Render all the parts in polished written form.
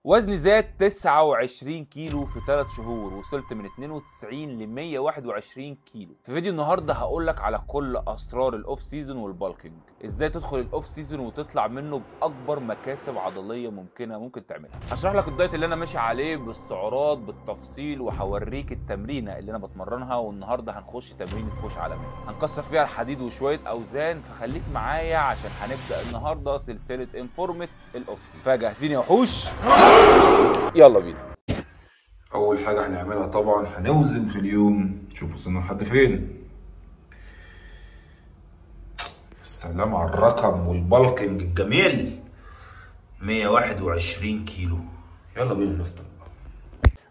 وزني زاد 29 كيلو في 3 شهور، وصلت من 92 ل 121 كيلو. في فيديو النهارده هقول لك على كل اسرار الاوف سيزون والبالكينج، ازاي تدخل الاوف سيزون وتطلع منه باكبر مكاسب عضليه ممكن تعملها. هشرح لك الدايت اللي انا ماشي عليه بالسعرات بالتفصيل، وهوريك التمرينه اللي انا بتمرنها. والنهارده هنخش تمرينه بوش عالميه هنكسر فيها الحديد وشويه اوزان، فخليك معايا عشان هنبدا النهارده سلسله انفورمت الاوف سيزون. فجاهزين يا وحوش؟ يلا بينا. اول حاجه هنعملها طبعا هنوزن في اليوم، نشوف وصلنا لحد فين. السلام على الرقم والبالكينج الجميل، 121 كيلو. يلا بينا نفطر.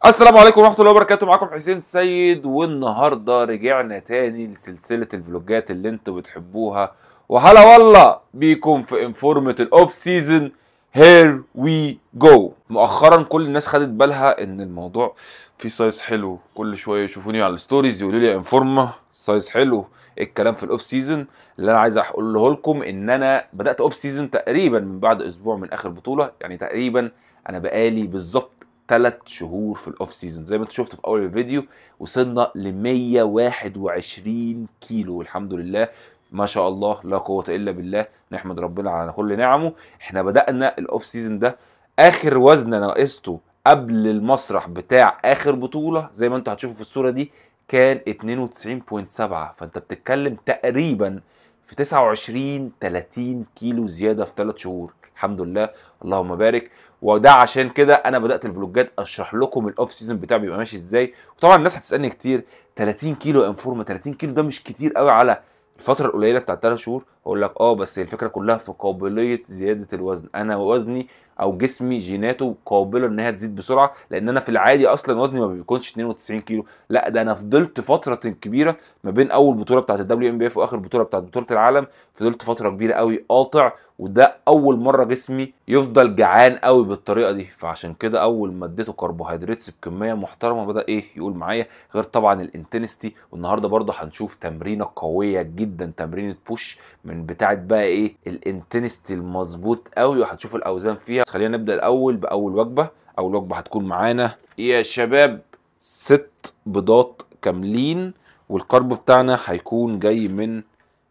السلام عليكم ورحمه الله وبركاته، معاكم حسين سيد، والنهارده رجعنا تاني لسلسله الفلوجات اللي انتوا بتحبوها، وهلا والله بيكم في انفورمت الاوف سيزون. هير وي جو. مؤخرا كل الناس خدت بالها ان الموضوع فيه سايز حلو، كل شويه يشوفوني على الستوريز يقولوا لي انفورما سايز حلو. الكلام في الاوف سيزون اللي انا عايز اقوله لكم ان انا بدات اوف سيزون تقريبا من بعد اسبوع من اخر بطوله، يعني تقريبا انا بقالي بالظبط 3 شهور في الاوف سيزون. زي ما انتم شفتوا في اول الفيديو وصلنا ل 121 كيلو، والحمد لله ما شاء الله لا قوه الا بالله، نحمد ربنا على كل نعمه. احنا بدانا الاوف سيزون ده، اخر وزن انا قسته قبل المسرح بتاع اخر بطوله زي ما انتم هتشوفوا في الصوره دي كان 92.7، فانت بتتكلم تقريبا في 29 30 كيلو زياده في 3 شهور. الحمد لله اللهم بارك. وده عشان كده انا بدات الفلوجات اشرح لكم الاوف سيزون بتاعي بيبقى ماشي ازاي. وطبعا الناس هتسالني كتير، 30 كيلو انفورما، 30 كيلو ده مش كتير قوي على الفتره القليله بتاعت 3 شهور. اقول لك بس الفكره كلها في قابليه زياده الوزن. انا وزني او جسمي جيناته قابله ان هي تزيد بسرعه، لان انا في العادي اصلا وزني ما بيكونش 92 كيلو. لا ده انا فضلت فتره كبيره ما بين اول بطوله بتاعت الدبليو ام بي اف واخر بطوله بتاعت بطوله العالم، فضلت فتره كبيره قوي قاطع، وده اول مره جسمي يفضل جعان قوي بالطريقه دي. فعشان كده اول ما اديته كربوهيدرات بكميه محترمه بدا يقول معايا، غير طبعا الانتنستي. والنهارده برضه هنشوف تمرينه قويه جدا، تمرينه بوش من بتاعت بقى الانتنستي المظبوط قوي، وهتشوف الاوزان فيها. بس خلينا نبدا الاول باول وجبه. اول وجبه هتكون معانا يا شباب 6 بيضات كاملين، والكرب بتاعنا هيكون جاي من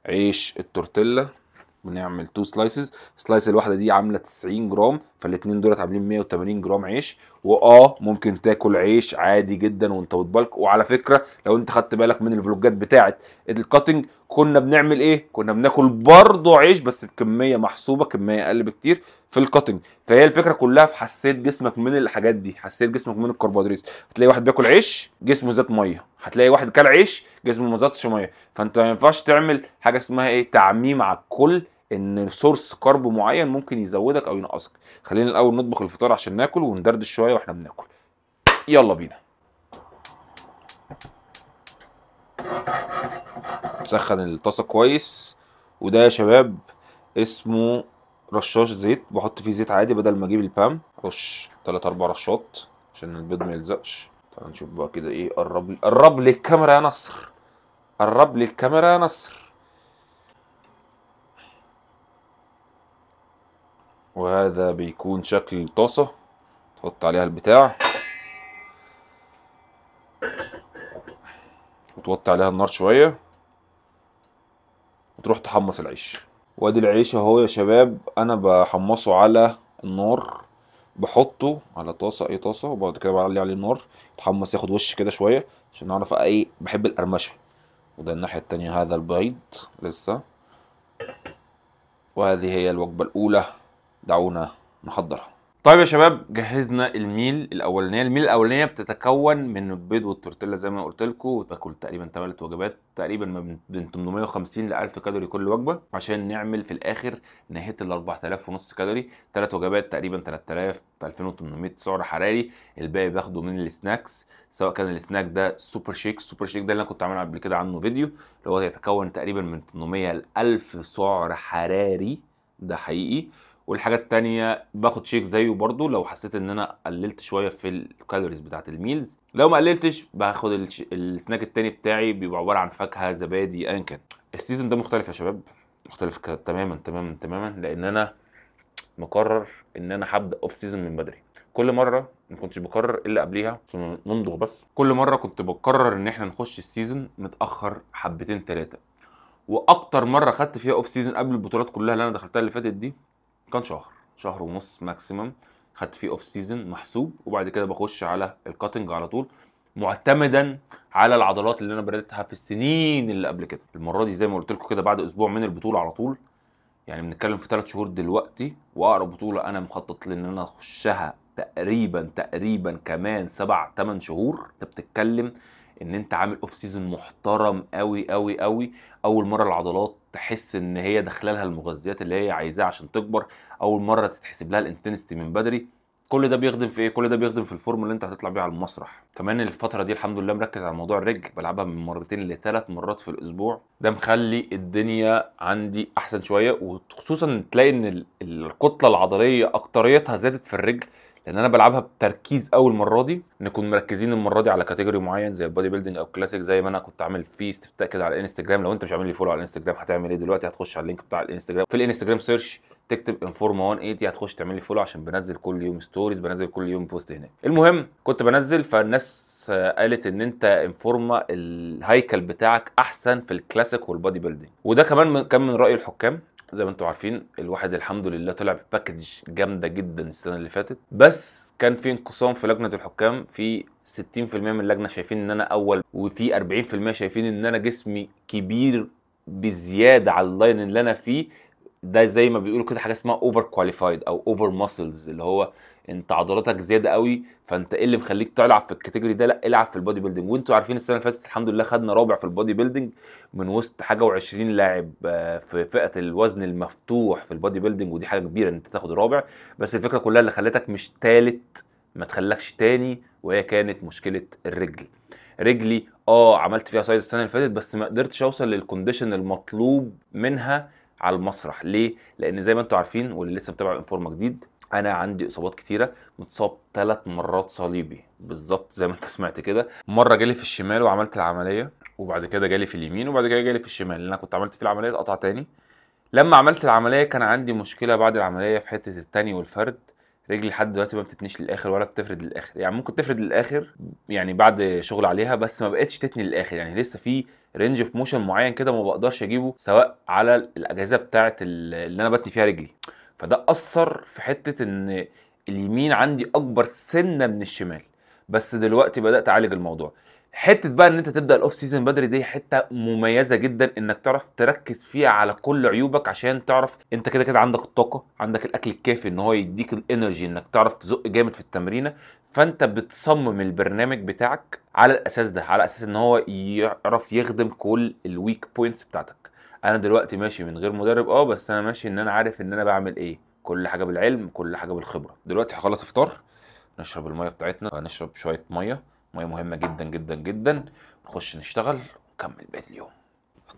عيش التورتيلا. بنعمل 2 سلايسز، السلايس الواحده دي عامله 90 جرام، فالاثنين دولت عاملين 180 جرام عيش. ممكن تاكل عيش عادي جدا وانت بتبلك. وعلى فكره لو انت خدت بالك من الفلوجات بتاعه الكاتنج كنا بنعمل كنا بناكل برضه عيش بس بكميه محسوبه، كميه اقل بكتير في الكاتنج. فهي الفكره كلها في حسيت جسمك من الحاجات دي، حسيت جسمك من الكربوهيدرات. هتلاقي واحد بياكل عيش جسمه زاد ميه، هتلاقي واحد كل عيش جسمه ما زادش ميه. فانت ما ينفعش تعمل حاجه اسمها تعميم على الكل، ان سورس كارب معين ممكن يزودك او ينقصك. خلينا الاول نطبخ الفطار عشان ناكل وندردش شويه واحنا بناكل. يلا بينا. سخن الطاسه كويس، وده يا شباب اسمه رشاش زيت. بحط فيه زيت عادي بدل ما اجيب البام، رش 3 4 رشات عشان البيض ما يلزقش. تعال نشوف بقى كده قرب لي الكاميرا يا نصر، قرب لي الكاميرا يا نصر. وهذا بيكون شكل الطاسة. تحط عليها البتاع وتوطي عليها النار شوية وتروح تحمص العيش. وادي العيش اهو يا شباب، انا بحمصه على النار، بحطه على طاسة، اي طاسة، وبعد كده بعلي عليه النار يتحمص ياخد وش كده شوية عشان اعرف بحب القرمشة. وده الناحية التانية هذا البيض لسه. وهذه هي الوجبة الأولى، دعونا نحضرها. طيب يا شباب، جهزنا الميل الاولانيه. الميل الاولانيه بتتكون من البيض والتورتيلا زي ما قلت لكم. باكل تقريبا 8 وجبات، تقريبا ما بين 850 ل 1000 كالوري كل وجبه، عشان نعمل في الاخر نهايه ال 4000 ونص كالوري. 3 وجبات تقريبا 3000 2800 سعر حراري. الباقي باخده من السناكس، سواء كان السناك ده سوبر شيك. السوبر شيك ده اللي انا كنت عامل قبل كده عنه فيديو، اللي هو يتكون تقريبا من 800 ل 1000 سعر حراري، ده حقيقي. والحاجات التانية باخد شيك زيه برضو لو حسيت ان انا قللت شوية في الكالوريز بتاعت الميلز. لو ما قللتش باخد السناك التاني بتاعي، بيبقى عبارة عن فاكهة زبادي ايا كان. السيزون ده مختلف يا شباب، مختلف تماما تماما تماما، لان انا مقرر ان انا هبدا اوف سيزون من بدري. كل مره ما كنتش بقرر الا قبليها عشان نمضغ، بس كل مره كنت بقرر ان احنا نخش السيزون متاخر حبتين 3. واكتر مره خدت فيها اوف سيزون قبل البطولات كلها اللي انا دخلتها اللي فاتت دي كان شهر ونص ماكسيمم خدت فيه اوف سيزون محسوب، وبعد كده بخش على الكاتنج على طول، معتمدا على العضلات اللي انا بنيتها في السنين اللي قبل كده. المره دي زي ما قلت لكم كده بعد اسبوع من البطوله على طول، يعني بنتكلم في 3 شهور دلوقتي، واقرب بطوله انا مخطط لان انا اخشها تقريبا كمان 7-8 شهور. انت بتتكلم ان انت عامل اوف سيزون محترم قوي قوي قوي. اول مره العضلات تحس ان هي داخله لها المغذيات اللي هي عايزاها عشان تكبر، اول مره تتحسب لها الانتنستي من بدري. كل ده بيخدم في ايه؟ كل ده بيخدم في الفورم اللي انت هتطلع بيه على المسرح. كمان الفتره دي الحمد لله مركز على موضوع الرجل، بلعبها من 2 ل3 مرات في الاسبوع. ده مخلي الدنيا عندي احسن شويه، وخصوصا تلاقي ان الكتله العضليه اكتريتها زادت في الرجل، لان انا بلعبها بتركيز اول مره دي. نكون مركزين المره دي على كاتيجوري معين زي البودي بيلدينج او كلاسيك، زي ما انا كنت عامل فيه استفتاء كده على الانستجرام. لو انت مش عامل لي فولو على الانستجرام هتعمل ايه دلوقتي؟ هتخش على اللينك بتاع الانستجرام في الانستجرام سيرش، تكتب انفورما 180، هتخش تعمل لي فولو عشان بنزل كل يوم ستوريز، بنزل كل يوم بوست هناك. المهم كنت بنزل، فالناس قالت ان انت انفورما الهيكل بتاعك احسن في الكلاسيك والبودي بيلدينج، وده كمان كان من راي الحكام. زي ما انتم عارفين الواحد الحمد لله طلع بباكج جامده جدا السنه اللي فاتت، بس كان في انقسام في لجنه الحكام. في 60% من اللجنه شايفين ان انا اول، وفي 40% شايفين ان انا جسمي كبير بزياده على اللاين اللي انا فيه. ده زي ما بيقولوا كده حاجه اسمها اوفر كواليفايد او اوفر ماسلز، اللي هو انت عضلاتك زياده قوي، فانت ايه اللي مخليك تلعب في الكاتيجوري ده؟ لا، العب في البودي بيلدينج. وانتوا عارفين السنه اللي فاتت الحمد لله خدنا رابع في البودي بيلدينج من وسط حاجه و20 لاعب في فئه الوزن المفتوح في البودي بيلدينج، ودي حاجه كبيره ان انت تاخد رابع. بس الفكره كلها اللي خلتك مش تالت ما تخلكش تاني، وهي كانت مشكله الرجل. رجلي عملت فيها سايز السنه اللي فاتت، بس ما قدرتش اوصل للكونديشن المطلوب منها على المسرح. ليه؟ لان زي ما انتم عارفين واللي لسه متابع الانفورما جديد، انا عندي اصابات كتيره. متصاب 3 مرات صليبي بالظبط زي ما انت سمعت كده. مره جالي في الشمال وعملت العمليه، وبعد كده جالي في اليمين، وبعد كده جالي في الشمال اللي انا كنت عملت فيه العمليه اتقطع تاني. لما عملت العمليه كان عندي مشكله بعد العمليه في حته التاني والفرد. رجلي لحد دلوقتي ما بتتنيش للاخر ولا بتفرد للاخر. يعني ممكن تفرد للاخر يعني بعد شغل عليها، بس ما بقتش تتني للاخر. يعني لسه في رينج اوف موشن معين كده ما بقدرش اجيبه، سواء على الاجهزه بتاعه اللي انا بتني فيها رجلي. فده اثر في حته ان اليمين عندي اكبر سنه من الشمال. بس دلوقتي بدات اعالج الموضوع. حته بقى ان انت تبدا الاوف سيزون بدري، دي حته مميزه جدا انك تعرف تركز فيها على كل عيوبك، عشان تعرف انت كده كده عندك الطاقه، عندك الاكل الكافي ان هو يديك الانرجي انك تعرف تزق جامد في التمرينه. فانت بتصمم البرنامج بتاعك على الاساس ده، على اساس ان هو يعرف يخدم كل الويك بوينتس بتاعتك. انا دلوقتي ماشي من غير مدرب بس انا ماشي ان انا عارف ان انا بعمل ايه، كل حاجه بالعلم، كل حاجه بالخبره. دلوقتي هخلص افطار، نشرب الميه بتاعتنا، هنشرب شويه ميه مهمه جدا جدا جدا، ونخش نشتغل ونكمل بقيه اليوم.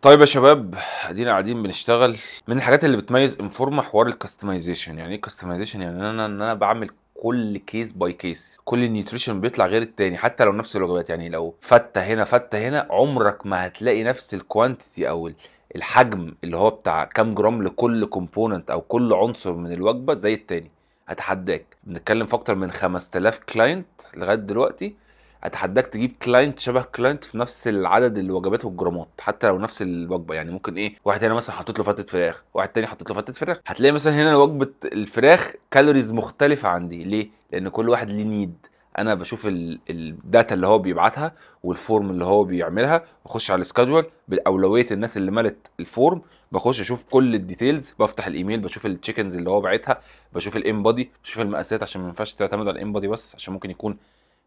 طيب يا شباب، ادينا قاعدين بنشتغل. من الحاجات اللي بتميز انفورما حوار الكاستمايزيشن. يعني ايه كاستمايزيشن؟ يعني ان انا بعمل كل كيس باي كيس، كل النيوتريشن بيطلع غير التاني حتى لو نفس الوجبات. يعني لو فته هنا فته هنا، عمرك ما هتلاقي نفس الكوانتيتي او الحجم اللي هو بتاع كام جرام لكل كومبوننت او كل عنصر من الوجبه زي التاني. اتحداك، بنتكلم في اكتر من 5000 كلاينت لغايه دلوقتي، اتحداك تجيب كلاينت شبه كلاينت في نفس العدد الوجبات والجرامات حتى لو نفس الوجبه. يعني ممكن واحد هنا مثلا حاطط له فتة فراخ، واحد تاني حاطط له فتة فراخ، هتلاقي مثلا هنا وجبه الفراخ كالوريز مختلفه عندي. ليه؟ لان كل واحد ليه نيد. انا بشوف الداتا اللي هو بيبعتها والفورم اللي هو بيعملها، بخش على السكادجول بالاولويه الناس اللي ملت الفورم، بخش اشوف كل الديتيلز، بفتح الايميل بشوف التشيكنز اللي هو باعتها، بشوف الانبادي، بشوف المقاسات عشان ما ينفعش تعتمد على الانبادي بس، عشان ممكن يكون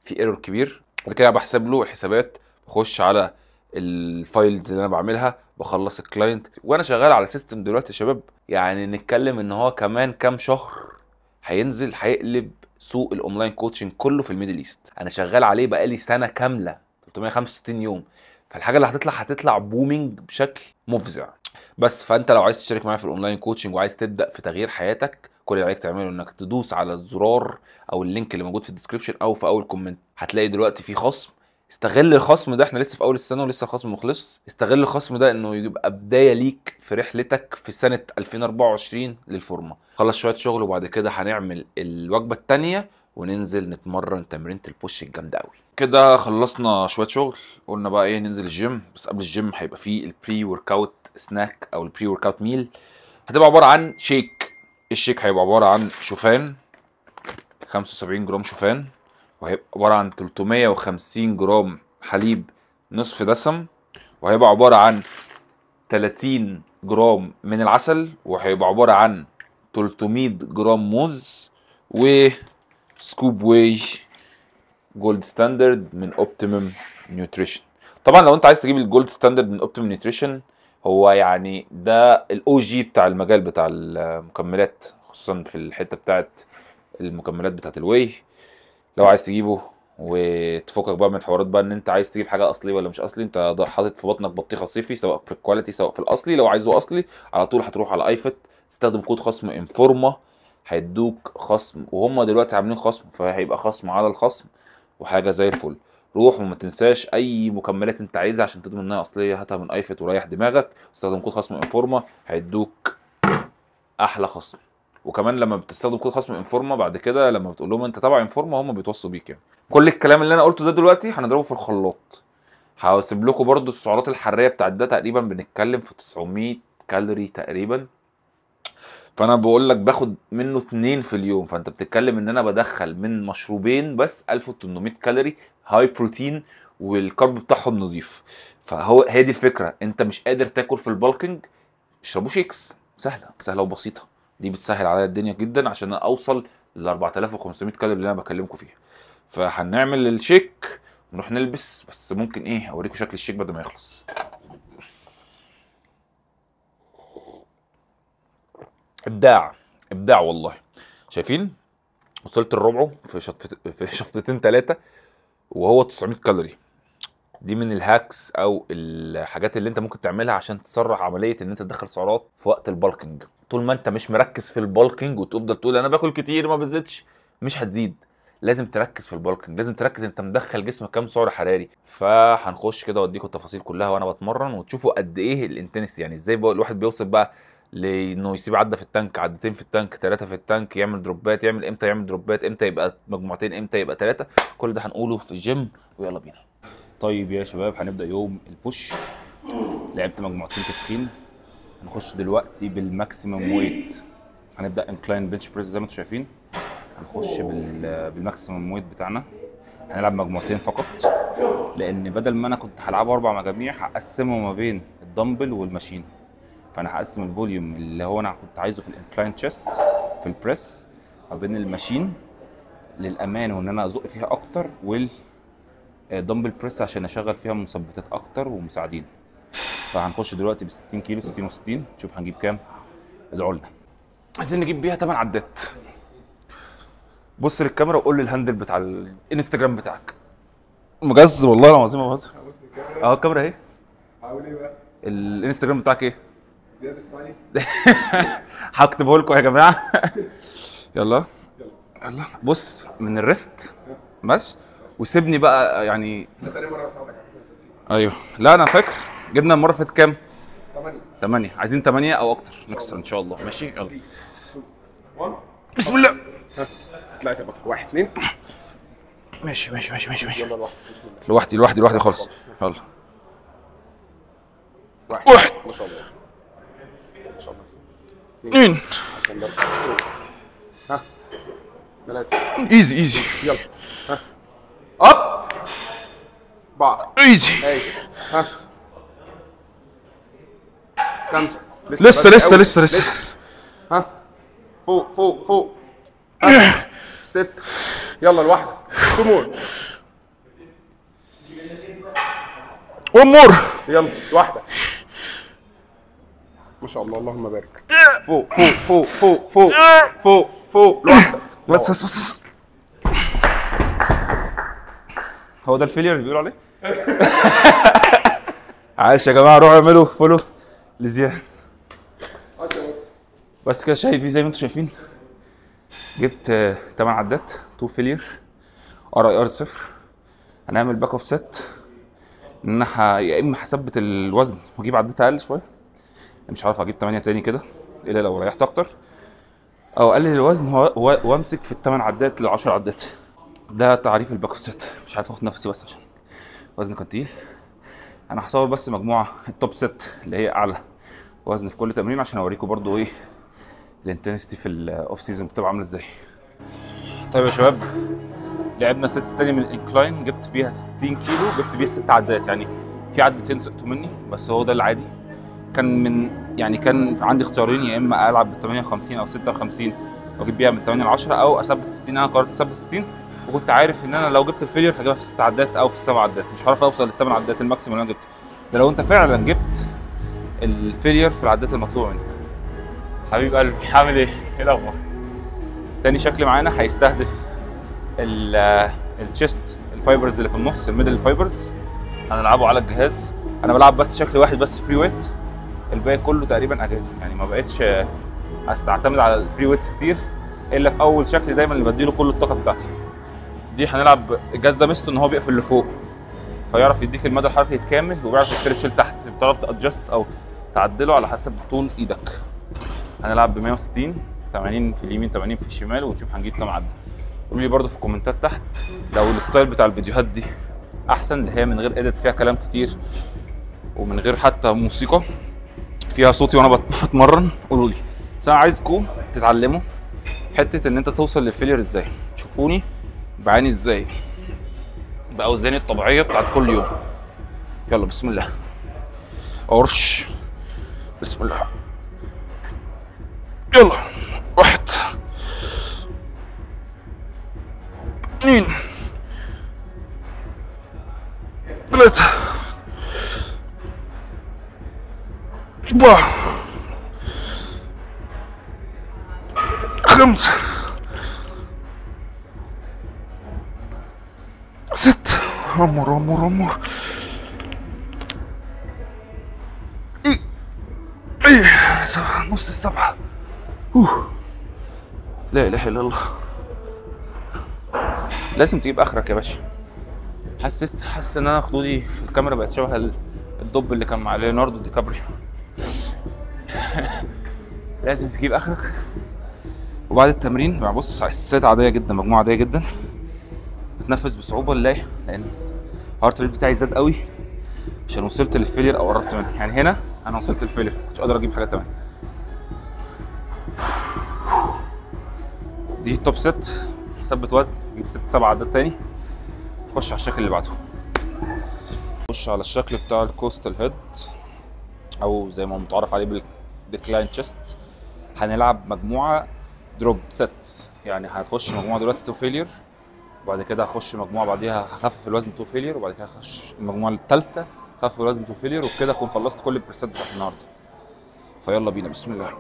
في ايرور كبير. بعد كده بحسب له الحسابات، بخش على الفايلز اللي انا بعملها، بخلص الكلاينت. وانا شغال على سيستم دلوقتي يا شباب، يعني نتكلم ان هو كمان كام شهر هينزل هيقلب سوق الاونلاين كوتشنج كله في الميدل ايست. انا شغال عليه بقالي سنه كامله 365 يوم، فالحاجه اللي هتطلع بومينج بشكل مفزع. بس فانت لو عايز تشترك معايا في الاونلاين كوتشنج وعايز تبدا في تغيير حياتك، كل اللي عليك تعمله انك تدوس على الزرار او اللينك اللي موجود في الديسكريبشن او في اول كومنت. هتلاقي دلوقتي في خصم استغل الخصم ده، احنا لسه في اول السنه ولسه الخصم مخلص. استغل الخصم ده انه يبقى بدايه ليك في رحلتك في سنه 2024 للفورمه. خلص شويه شغل وبعد كده هنعمل الوجبه الثانيه وننزل نتمرن تمرينه البوش الجامده قوي. كده خلصنا شويه شغل، قلنا بقى ايه ننزل الجيم. بس قبل الجيم هيبقى فيه البري ورك اوت سناك او البري ورك اوت ميل، هتبقى عباره عن شيك. الشيك هيبقى عباره عن شوفان 75 جرام شوفان، وهيبقى عباره عن 350 جرام حليب نصف دسم، وهيبقى عباره عن 30 جرام من العسل، وهيبقى عباره عن 300 جرام موز، وسكوب واي جولد ستاندرد من اوبتيمم نيوتريشن. طبعا لو انت عايز تجيب الجولد ستاندرد من اوبتيمم نيوتريشن، هو يعني ده الاو جي بتاع المجال بتاع المكملات، خصوصا في الحته بتاعت المكملات بتاعت الواي. لو عايز تجيبه وتفكك بقى من حوارات بقى ان انت عايز تجيب حاجه اصلي ولا مش اصلي، انت حاطط في بطنك بطيخه صيفي، سواء في الكواليتي سواء في الاصلي. لو عايزه اصلي على طول هتروح على ايفت، تستخدم كود خصم انفورما، هيدوك خصم، وهم دلوقتي عاملين خصم فهيبقى خصم على الخصم وحاجه زي الفل. روح وما تنساش اي مكملات انت عايزها عشان تضمن انها اصليه، هاتها من ايفت وريح دماغك، استخدم كود خصم انفورما هيدوك احلى خصم. وكمان لما بتستخدم كود خصم انفورما بعد كده لما بتقول لهم انت تبع انفورما هم بيتوصوا بيك. يعني كل الكلام اللي انا قلته ده دلوقتي هنضربه في الخلاط. هسيب لكم برده السعرات الحراريه بتاعت ده، تقريبا بنتكلم في 900 كالوري تقريبا. فانا بقول لك باخد منه 2 في اليوم، فانت بتتكلم ان انا بدخل من مشروبين بس 1800 كالوري هاي بروتين، والكارب بتاعهم نضيف. هي دي الفكره، انت مش قادر تاكل في البالكينج، اشربوا شيكس، سهله وبسيطه. دي بتسهل عليا الدنيا جدا عشان اوصل لل 4500 كالوري اللي انا بكلمكم فيها. فهنعمل الشيك ونروح نلبس. بس ممكن ايه اوريكم شكل الشيك بعد ما يخلص. ابداع والله. شايفين وصلت الربعه في شفطتين 3 وهو 900 كالوري. دي من الهاكس او الحاجات اللي انت ممكن تعملها عشان تسرع عمليه ان انت تدخل سعرات في وقت البالكينج. طول ما انت مش مركز في البالكينج وتفضل تقول انا باكل كتير ما بزيدش، مش هتزيد. لازم تركز في البالكينج، لازم تركز انت مدخل جسمك كام سعر حراري. فهنخش كده واديكم التفاصيل كلها وانا بتمرن، وتشوفوا قد ايه الانتنسي، يعني ازاي الواحد بيوصل بقى لانه يسيب عده في التانك، عدتين في التانك، 3 في التانك، يعمل دروبات، امتى يعمل دروبات، امتى يبقى مجموعتين، امتى يبقى 3. كل ده هنقوله في الجيم، ويلا بينا. طيب يا شباب هنبدا يوم البوش. لعبت مجموعتين تسخين، هنخش دلوقتي بالماكسيمم ويت. هنبدا انكلاين بنش بريس زي ما انتم شايفين. هنخش بالماكسيمم ويت بتاعنا. هنلعب مجموعتين فقط، لان بدل ما انا كنت هلعبه 4 مجاميع هقسمه ما بين الدمبل والماشين. فانا هقسم الفوليوم اللي هو انا كنت عايزه في الانكلاين تشيست في البريس ما بين الماشين للامان، وان انا ازق فيها اكتر، دمبل بريس عشان اشغل فيها مثبتات اكتر ومساعدين. فهنخش دلوقتي ب 60 كيلو، 60 و60، نشوف هنجيب كام. ادعوا لنا. عايزين نجيب بيها 8 عدات. بص للكاميرا وقول لي الهاندل بتاع الانستجرام بتاعك. مجز والله العظيم ما بهزر. اهو الكاميرا اهي. هقول ايه بقى؟ الانستجرام بتاعك ايه؟ زياد اسماعيل. هكتبه لكم يا جماعه. يلا يلا بص من الريست بس، وسيبني بقى يعني. ده تاني مره بساعدك على فكره. ايوه لا انا فاكر جبنا المره اللي فاتت كام؟ 8. عايزين 8 او اكتر نكسر ان شاء الله. ماشي يلا. بسم الله. طلعت يا بطل. 1 2. ماشي يلا لوحدي. لوحدي خالص. يلا 1 ما شاء الله. 2 ها 3 ايزي يلا ها اب 4 ايزي. ها 5 لسه ها فوق 6 يلا لوحدك. 2 مور. 1 مور. يلا لوحدك. ما شاء الله اللهم بارك. فوق لوحدك. بس هو ده الفيلير اللي بيقولوا عليه. عايش يا جماعه، روحوا اعملوا فولو لزياد. بس كده شايفين زي ما انتم شايفين جبت 8 عدات 2 فيلير، ار اي ار 0، هنعمل باك اوف ست ان انا يا اما هثبت الوزن واجيب عدات اقل شويه، مش عارف اجيب 8 تاني كده الا لو ريحت اكتر، او اقلل الوزن وامسك في ال8 عدات ل10 عدات. ده تعريف الباك اوف ست. مش عارف اخد نفسي بس عشان وزن كان تقيل. انا هصور بس مجموعه التوب ست اللي هي اعلى وزن في كل تمرين عشان اوريكم برضو ايه الانتنستي في الاوف سيزون بتبقى عامله ازاي. طيب يا شباب، لعبنا ست تاني من الانكلاين، جبت فيها 60 كيلو، جبت بيها 6 عدات، يعني في عدتين سقطوا مني بس هو ده العادي. كان عندي اختيارين، يا اما العب بال 58 او 56 واجيب بيها من 8 ل 10 او اثبت 60. انا قررت اثبت 60 وكنت عارف ان انا لو جبت الفيلير هجيبها في 6 عدات او في 7 عدات، مش هعرف اوصل لل8 عدات الماكسيمم اللي انا جبته. ده لو انت فعلا جبت الفيلير في العدات المطلوبه منك. حبيب قلبي عامل ايه؟ ايه الاخبار؟ تاني شكل معانا هيستهدف الشيست، الفايبرز اللي في النص، الميدل فايبرز. هنلعبه على الجهاز. انا بلعب بس شكل واحد بس فري ويت، الباقي كله تقريبا اجهزه، يعني ما بقتش استعتمد على الفري ويتس كتير الا في اول شكل دايما اللي بديله كل الطاقه بتاعتي. دي هنلعب الجهاز ده ميزته ان هو بيقفل لفوق فيعرف يديك المدى الحركي الكامل وبيعرف يسترتش لتحت، بتعرف تادجست او تعدله على حسب طول ايدك. هنلعب ب 160، 80 في اليمين 80 في الشمال، ونشوف هنجيب كام عدة. قولوا لي برضو في الكومنتات تحت لو الستايل بتاع الفيديوهات دي احسن، اللي هي من غير اديت فيها كلام كتير ومن غير حتى موسيقى، فيها صوتي وانا بتمرن. قولوا لي. بس انا عايزكم تتعلموا حته ان انت توصل للفيلير ازاي. تشوفوني بعاني ازاي باوزاني الطبيعيه بتاعت كل يوم. يلا بسم الله. قرش. بسم الله. يلا. 1 2 3 4 5 6 عمر ايه 7 نص السبعة. لا اله الا الله. لازم تجيب اخرك يا باشا. حاسس ان انا خدودي في الكاميرا بقت شبه الدب اللي كان مع ليوناردو دي كابريو. لازم تجيب اخرك. وبعد التمرين بص، السيت عاديه جدا، مجموعه عاديه جدا، بتنفس بصعوبه لله لان الهارت ريت بتاعي زاد قوي عشان وصلت للفيلير او قربت منه. يعني هنا انا وصلت للفيلير، مش قادر اجيب حاجه كمان. دي توب ست، ثبت وزن، جيب 6 7 عدات تاني. نخش على الشكل اللي بعده. نخش على الشكل بتاع الكوستال هيد او زي ما متعرف عليه بالديكلاين تشيست. هنلعب مجموعه دروب ست، يعني هتخش مجموعه دلوقتي تو فيلير، وبعد كده هخش مجموعه بعديها هخفف الوزن تو فيلير، وبعد كده هخش المجموعه الثالثه هخفف الوزن تو فيلير، وبكده اكون خلصت كل البريسات بتاعت النهارده. فيلا بينا بسم الله.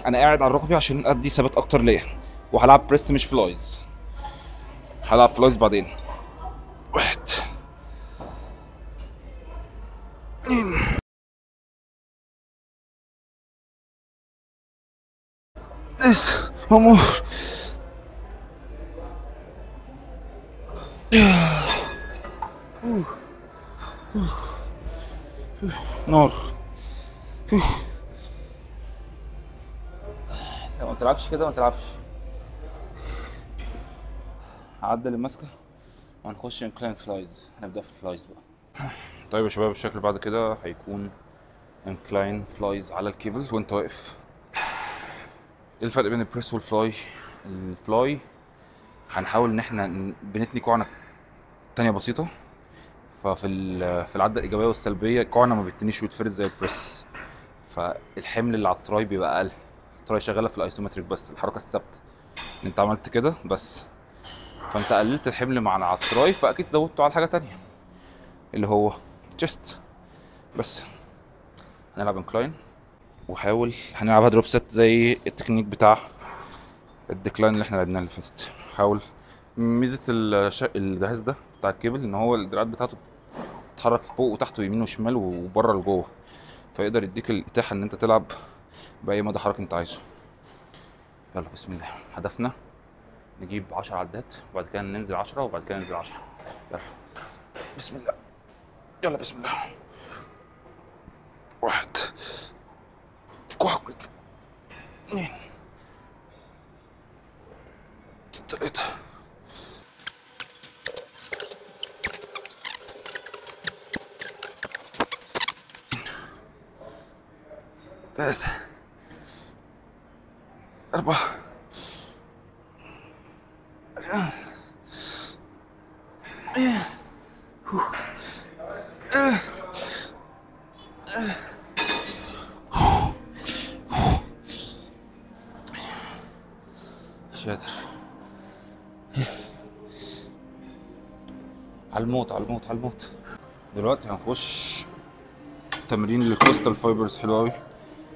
انا قاعد على الركبه عشان ادي ثبات اكتر ليا، وهلعب بريس مش فلايز. هلعب فلايز بعدين. 1 2 اس امور. نار. لو ما تلعبش كده ما تلعبش. هعدل الماسكه وهنخش انكلاين فلايز. هنبدا في الفلايز بقى. طيب يا شباب، الشكل بعد كده هيكون انكلاين فلايز على الكيبل وانت واقف. ايه الفرق بين البريس والفلاي؟ الفلاي هنحاول ان احنا بنتني كوعنا تانية بسيطه، ففي العده الايجابيه والسلبيه كوعنا ما بتنيش ويتفرد زي البريس، فالحمل اللي على التراي بيبقى اقل. التراي شغاله في الايسومتريك بس، الحركه الثابته. انت عملت كده بس، فانت قللت الحمل مع على التراي، فاكيد زودته على حاجه تانية اللي هو تشيست بس. هنلعب انكلاين وحاول هنلعبها دروب ست زي التكنيك بتاع الديكلاين اللي احنا لعبناه اللي فاتت. حاول. ميزه الجهاز ده بتاع الكيبل ان هو الدراعات بتاعته تتحرك فوق وتحت ويمين وشمال وبره لجوه، فيقدر يديك الاتاحه ان انت تلعب باي مدى حركه انت عايزه. يلا بسم الله. هدفنا نجيب 10 عدات وبعد كده ننزل 10 وبعد كده ننزل 10. يلا بسم الله، يلا بسم الله. 1 2 3 4 مش قادر. على الموت على الموت على الموت. دلوقتي هنخش تمرين للكريستال فايبرز. حلو قوي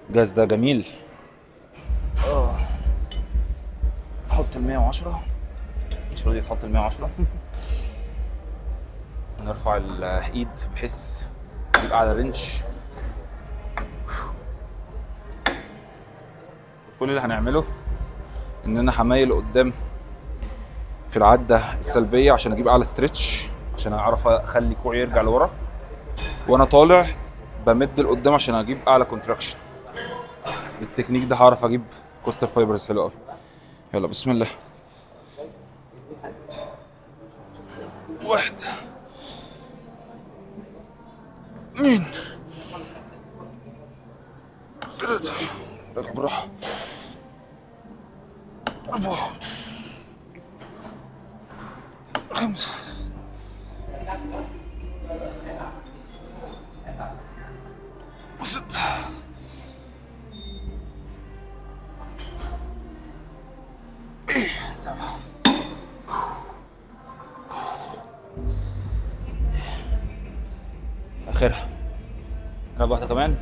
الجهاز ده، جميل. نحط ال 110، مش راضي يتحط ال 110. نرفع الايد بحيث يبقى على رينج. كل اللي هنعمله ان انا هميل قدام في العده السلبيه عشان اجيب اعلى ستريتش، عشان اعرف اخلي كوعي يرجع لورا، وانا طالع بمد لقدام عشان اجيب اعلى كونتراكشن. بالتكنيك ده هعرف اجيب كوستال فايبرز حلو قوي. يلا بسم الله. 1 2 3 بالراحة 4 5 6 7 اخرها. انا واحدة كمان،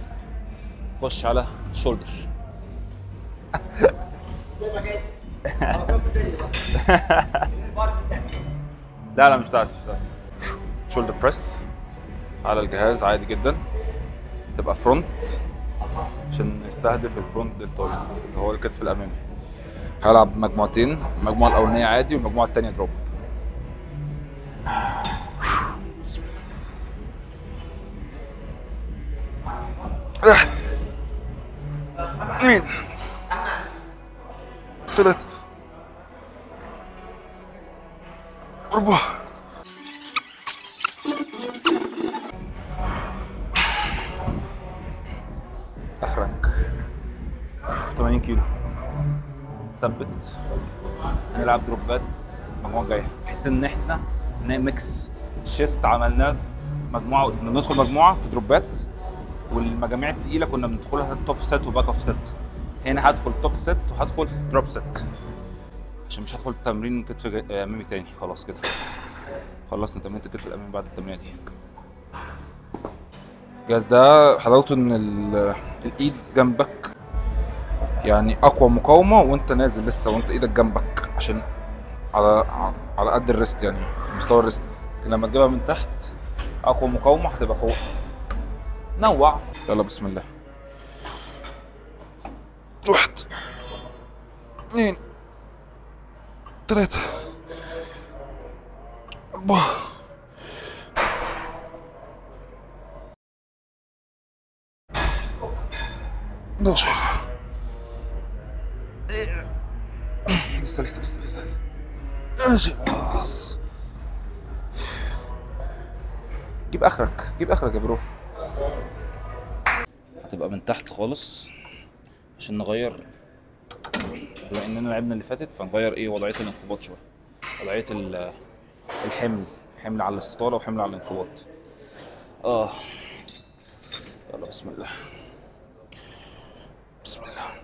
خش على شولدر. لا لا مش بتاعتي، مش بتاعتي. شولدر بريس على الجهاز عادي جدا، تبقى فرونت عشان نستهدف الفرونت دلتويد اللي هو الكتف الامامي. هلعب مجموعتين، المجموعه الاولانيه عادي والمجموعه الثانيه دروب. 1 2 3 4 اخرك 80 كيلو. ثبت. هنلعب دروبات المجموعه الجايه بحيث ان احنا نميكس شيست. عملناه مجموعه، كنا بندخل مجموعه في دروبات، والمجاميع التقيله كنا بندخلها توب سيت وباك اوف سيت. هنا هدخل توب سيت وهدخل دروب سيت عشان مش هدخل تمرين كتف امامي تاني. خلاص كده خلصنا تمرين الكتف الامامي بعد التمرينه دي. الجهاز ده حلاوته ان الايد جنبك، يعني اقوى مقاومه وانت نازل لسه وانت ايدك جنبك، عشان على قد الريست، يعني في مستوى الريست. لكن لما تجيبها من تحت اقوى مقاومه هتبقى فوق. نوع. يلا بسم الله. 1 2 3 4 11. لسه خلاص. جيب اخرك، جيب اخرك يا برو. هتبقى من تحت خالص عشان نغير، بما اننا لعبنا اللي فاتت فنغير ايه وضعيه الانقباض شويه، وضعيه الحمل، حمل على الاستطاله وحمل على الانقباض. يلا بسم الله. بسم الله.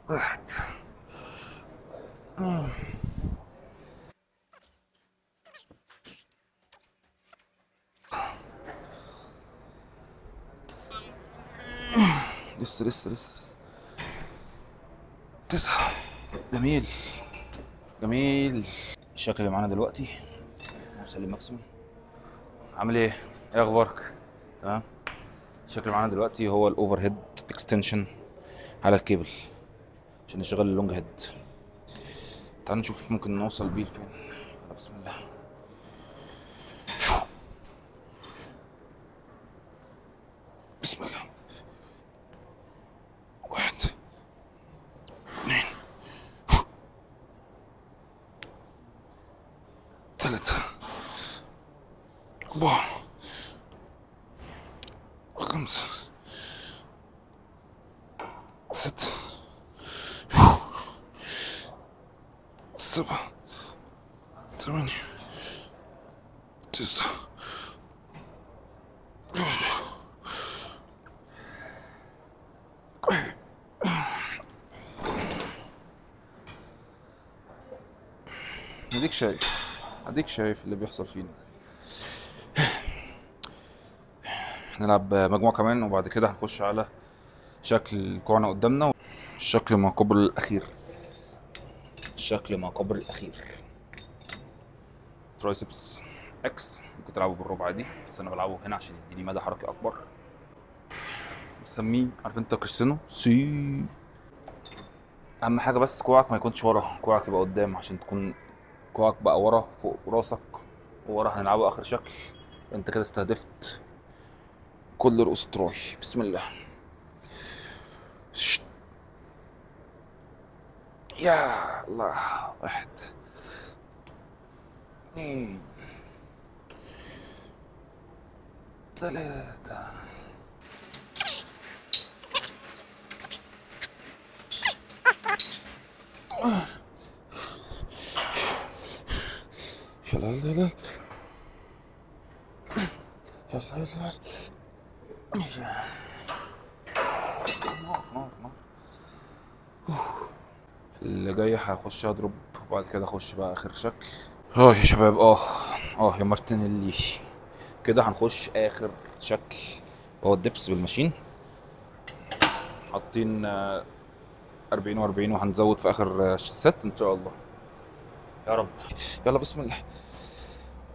1 لسه 9. جميل جميل. الشكل اللي معانا دلوقتي نوصل للماكسيموم. عامل ايه؟ ايه اخبارك؟ تمام. الشكل اللي معانا دلوقتي هو الاوفر هيد اكستنشن على الكيبل عشان نشغل اللونج هيد. تعال نشوف ممكن نوصل بيه لفين. بسم الله. بسم الله. 1 2 3 4 5 6 7 8 9 اديك شايف اللي بيحصل فينا. هنلعب مجموعة كمان وبعد كده هنخش على شكل الكوعنة قدامنا. الشكل ما قبل الأخير. ترايسبس اكس. ممكن تلعبه بالربع عادي بس انا بلعبه هنا عشان يديني مدى حركي اكبر. بسميه عارف انت كريستيانو سي. اهم حاجة بس كوعك ما يكونش ورا، كوعك يبقى قدام عشان تكون كوعك بقى ورا فوق راسك وورا. هنلعبه اخر شكل. انت كده استهدفت كل رؤوس تراي. بسم الله. يا الله. 1 2 3 يلا يلا يلا يلا يلا. نار. اللي جاي هخش اضرب وبعد كده اخش بقى اخر شكل. يا شباب يا مارتينيلي. كده هنخش اخر شكل هو الدبس بالماشين. حاطين 40 و40 وهنزود في اخر ست ان شاء الله يا رب. يلا بسم الله.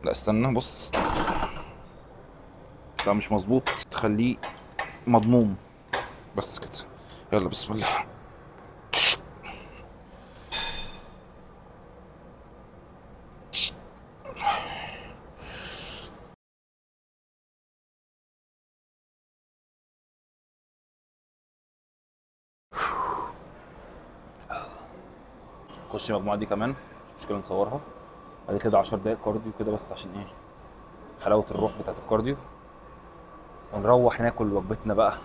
لا استنى بص ده مش مظبوط. خليه مضموم بس كده. يلا بسم الله. نخش المجموعة دي كمان مش مشكلة نصورها. بعد كده 10 دقايق كارديو كده بس عشان ايه حلاوة الروح بتاعت الكارديو. ونروح ناكل وجبتنا بقى.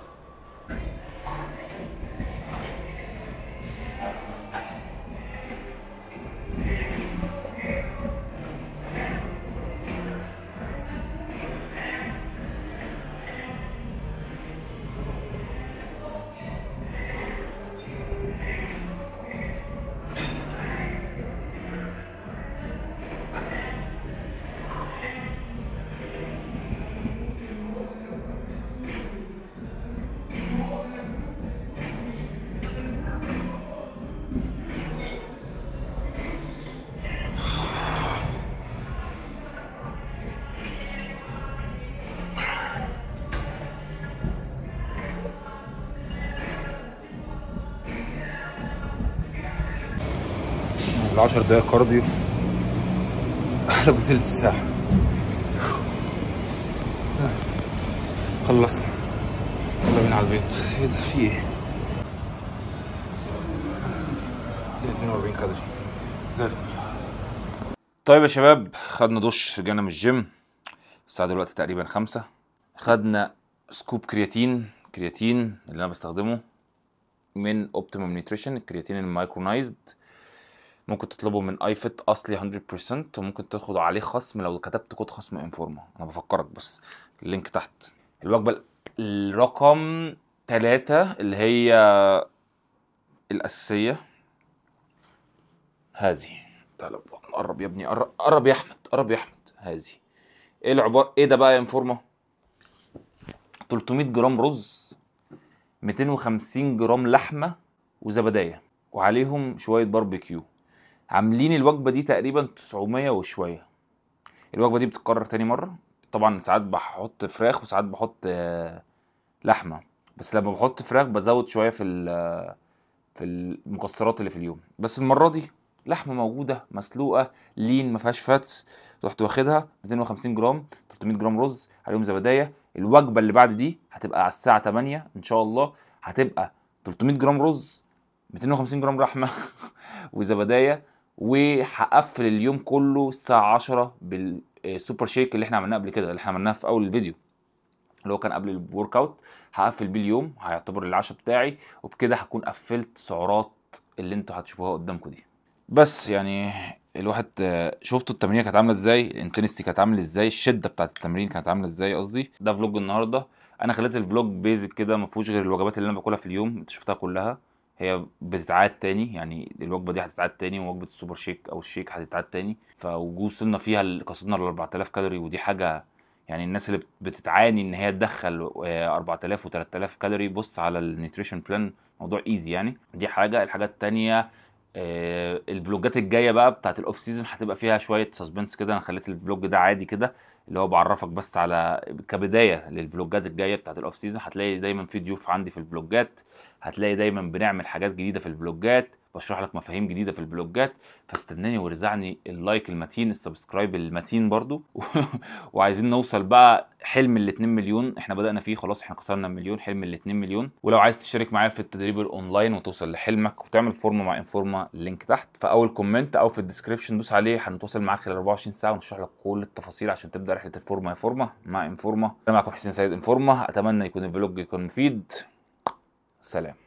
ال10 دقايق كارديو قلبوا تلت ساعة. خلصنا. يلا بينا على البيت. ايه ده في ايه؟ 42 كالوري زي الفل. طيب يا شباب خدنا دش رجعنا من الجيم. الساعة دلوقتي تقريبا 5. خدنا سكوب كرياتين اللي انا بستخدمه من اوبتيموم نيوتريشن. الكرياتين المايكرونايزد ممكن تطلبه من ايفت اصلي 100% وممكن تاخد عليه خصم لو كتبت كود خصم انفورما. انا بفكرك بس اللينك تحت. الوجبة الرقم 3 اللي هي الأساسية هذه. تعال قرب يا ابني قرب يا احمد هذه. ايه العبارة ايه ده بقى يا انفورما؟ 300 جرام رز 250 جرام لحمة وزبدية وعليهم شوية باربيكيو. عاملين الوجبة دي تقريبا 900 وشوية. الوجبة دي بتتكرر تاني مرة. طبعا ساعات بحط فراخ وساعات بحط لحمة. بس لما بحط فراخ بزود شوية في المكسرات اللي في اليوم. بس المرة دي لحمه موجوده مسلوقه لين ما فيهاش فاتس، رحت واخدها 250 جرام، 300 جرام رز عليهم زبدايه. الوجبه اللي بعد دي هتبقى على الساعه 8 ان شاء الله، هتبقى 300 جرام رز، 250 جرام لحمه وزبدايه. وهقفل اليوم كله الساعه 10 بالسوبر شيك اللي احنا عملناه قبل كده، اللي احنا عملناه في اول الفيديو اللي هو كان قبل الورك اوت. هقفل بيه اليوم، هيعتبر العشاء بتاعي، وبكده هكون قفلت سعرات اللي انتوا هتشوفوها قدامكم دي. بس يعني الواحد شفتوا التمرين كانت عامله ازاي، الانتنستي كانت عامله ازاي، الشده بتاعت التمرين كانت عامله ازاي قصدي. ده فلوج النهارده. انا خليت الفلوج بيزك كده، ما فيهوش غير الوجبات اللي انا باكلها في اليوم، انت شفتها كلها. هي بتتعاد تاني، يعني الوجبه دي هتتعاد تاني، ووجبه السوبر شيك او الشيك هتتعاد تاني. فوصلنا فيها قصدنا ل 4000 كالوري، ودي حاجه يعني الناس اللي بتتعاني ان هي تدخل 4000 و3000 كالوري، بص على النيوتريشن بلان، موضوع ايزي يعني. دي حاجه. الحاجه التانيه الفلوجات الجايه بقى بتاعت الاوف سيزون هتبقى فيها شويه سسبنس كده. انا خليت الفلوج ده عادي كده، اللي هو بعرفك بس على كبدايه للفلوجات الجايه بتاعت الاوف سيزون. هتلاقي دايما في ضيوف عندي في الفلوجات، هتلاقي دايما بنعمل حاجات جديده في الفلوجات، بشرح لك مفاهيم جديده في الفلوجات. فاستناني ورزعني اللايك المتين، السبسكرايب المتين برضو وعايزين نوصل بقى حلم ال 2 مليون. احنا بدأنا فيه خلاص، احنا كسرنا المليون، حلم ال 2 مليون. ولو عايز تشترك معايا في التدريب الاونلاين وتوصل لحلمك وتعمل فورمه مع انفورما، اللينك تحت في اول كومنت او في الديسكريبشن، دوس عليه. هنتواصل معاك خلال 24 ساعه ونشرح لك كل التفاصيل عشان تبدا رحله الفورمه يا فورمه مع انفورما. انا معكم حسين سيد انفورما، اتمنى يكون الفلوج يكون مفيد. سلام.